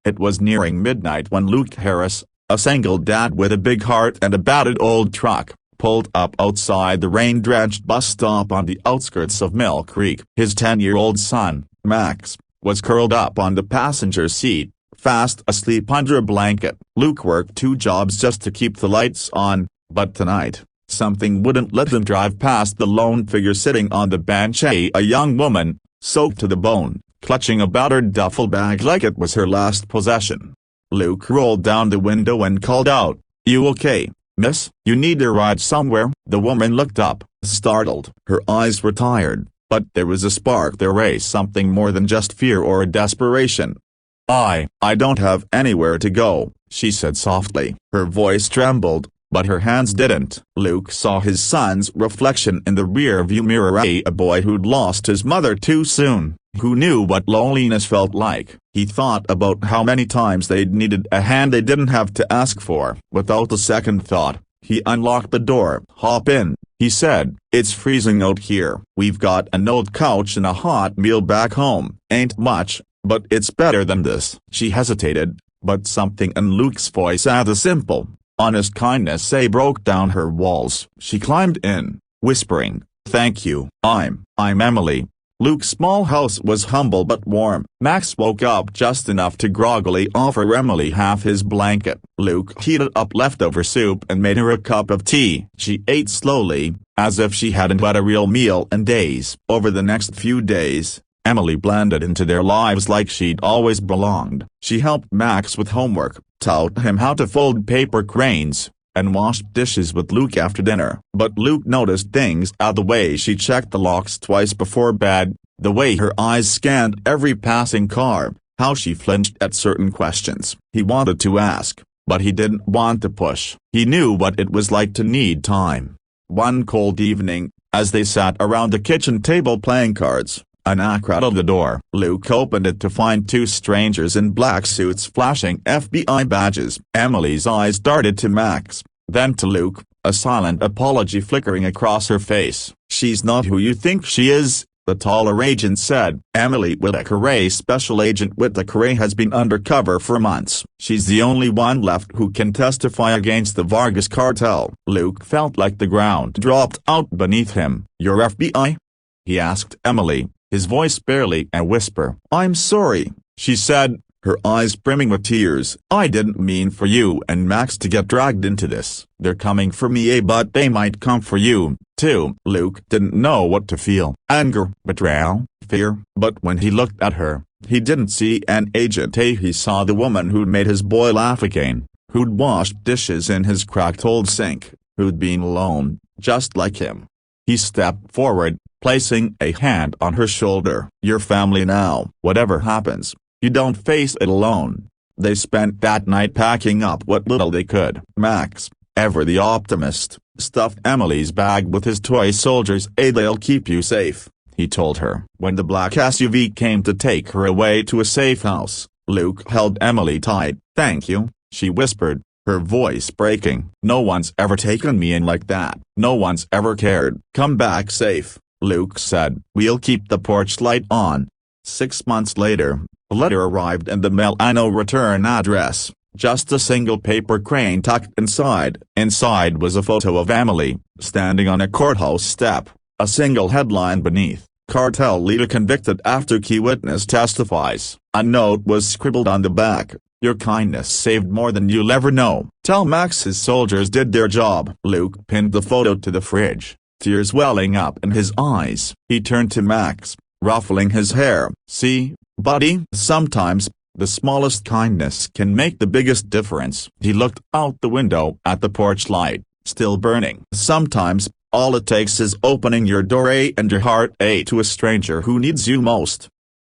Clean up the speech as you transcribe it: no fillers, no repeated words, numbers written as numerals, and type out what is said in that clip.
It was nearing midnight when Luke Harris, a single dad with a big heart and a battered old truck, pulled up outside the rain-drenched bus stop on the outskirts of Mill Creek. His 10-year-old son, Max, was curled up on the passenger seat, fast asleep under a blanket. Luke worked 2 jobs just to keep the lights on, but tonight, something wouldn't let them drive past the lone figure sitting on the bench, a young woman, soaked to the bone, clutching a battered duffel bag like it was her last possession. Luke rolled down the window and called out, "You okay, miss? You need a ride somewhere?" The woman looked up, startled. Her eyes were tired, but there was a spark there, something more than just fear or desperation. I don't have anywhere to go," she said softly. Her voice trembled, but her hands didn't. Luke saw his son's reflection in the rear-view mirror, a boy who'd lost his mother too soon, who knew what loneliness felt like. He thought about how many times they'd needed a hand they didn't have to ask for. Without a second thought, he unlocked the door. "Hop in," he said. "It's freezing out here. We've got an old couch and a hot meal back home. Ain't much, but it's better than this." She hesitated, but something in Luke's voice had a simple, honest kindness broke down her walls. She climbed in, whispering, "Thank you. I'm Emily." Luke's small house was humble but warm. Max woke up just enough to groggily offer Emily half his blanket. Luke heated up leftover soup and made her a cup of tea. She ate slowly, as if she hadn't had a real meal in days. Over the next few days, Emily blended into their lives like she'd always belonged. She helped Max with homework, taught him how to fold paper cranes, and washed dishes with Luke after dinner. But Luke noticed things: the way she checked the locks twice before bed, the way her eyes scanned every passing car, how she flinched at certain questions. He wanted to ask, but he didn't want to push. He knew what it was like to need time. One cold evening, as they sat around the kitchen table playing cards, a knock rattled the door. Luke opened it to find 2 strangers in black suits flashing FBI badges. Emily's eyes darted to Max, then to Luke, a silent apology flickering across her face. "She's not who you think she is," the taller agent said. "Emily Whitaker, Special Agent Whitaker, has been undercover for months. She's the only one left who can testify against the Vargas cartel." Luke felt like the ground dropped out beneath him. "You're FBI?" he asked Emily, his voice barely a whisper. "I'm sorry," she said, her eyes brimming with tears. "I didn't mean for you and Max to get dragged into this. They're coming for me, but they might come for you, too." Luke didn't know what to feel: anger, betrayal, fear. But when he looked at her, he didn't see an agent. He saw the woman who'd made his boy laugh again, who'd washed dishes in his cracked old sink, who'd been alone, just like him. He stepped forward, placing a hand on her shoulder. "Your family now. Whatever happens, you don't face it alone." They spent that night packing up what little they could. Max, ever the optimist, stuffed Emily's bag with his toy soldiers. "They'll keep you safe," he told her. When the black SUV came to take her away to a safe house, Luke held Emily tight. "Thank you," she whispered, her voice breaking. "No one's ever taken me in like that. No one's ever cared." "Come back safe," Luke said. "We'll keep the porch light on." 6 months later, a letter arrived in the mail. No return address, just a single paper crane tucked inside. Inside was a photo of Emily, standing on a courthouse step, a single headline beneath: "Cartel leader convicted after key witness testifies." A note was scribbled on the back: "Your kindness saved more than you'll ever know. Tell Max his soldiers did their job." Luke pinned the photo to the fridge, tears welling up in his eyes. He turned to Max, ruffling his hair. "See, buddy, sometimes, the smallest kindness can make the biggest difference." He looked out the window at the porch light, still burning. "Sometimes, all it takes is opening your door and your heart to a stranger who needs you most."